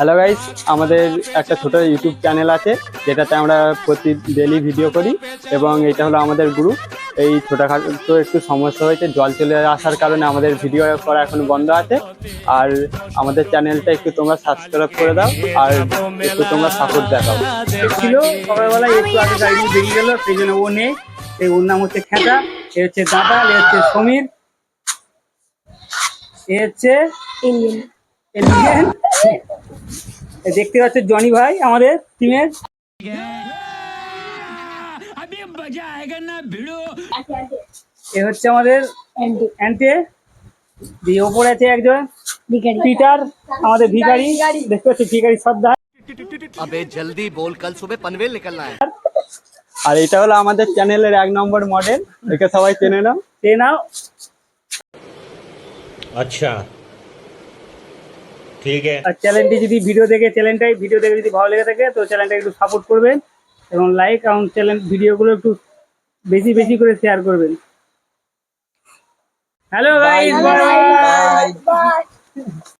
Hello guys, আমাদের একটা ছোট ইউটিউব চ্যানেল আছে যেটাতে আমরা প্রতি ডেলি ভিডিও করি এবং এটা হলো আমাদের গ্রুপ। এই ছোটখাটো একটু সমস্যা হয়েছে, জল চলে আসার কারণে আমাদের ভিডিও করা এখন বন্ধ আছে। আর আমাদের চ্যানেলটা একটু তোমরা সাবস্ক্রাইব করে দাও আর একটু তোমরা সাপোর্ট দেখাও। ছিল সকালবেলায় একটু আগে গাড়ি বেরিয়ে গেল, সেই জন্য ও নেই। ওর নাম হচ্ছে খেঁচা, এ হচ্ছে দাঁতাল, এ হচ্ছে সমীর, এ হচ্ছে এলিয়েন। দেখতে পাচ্ছে জনি ভাই আমাদের টিমের। এ হচ্ছে আমাদের অ্যান্টে। দিয়ে ওপরে আছে একজন পিটার, আমাদের ভিখারি। দেখতে পাচ্ছি ভিখারি সর্দার। अबे जल्दी बोल, कल सुबह पनवेल निकलना है। আর এটা হলো আমাদের চ্যানেলের 1 নম্বর মডেল, একে সবাই চেনে নাও। সে নাও। अच्छा ठीक है। আর চ্যানেলটি যদি ভিডিও দেখে যদি ভালো লেগে থাকে তো চ্যানেলটা একটু সাপোর্ট করবেন এবং লাইক এবং চ্যানেল ভিডিওগুলো একটু বেশি বেশি করে শেয়ার করবেন। Hello guys, by.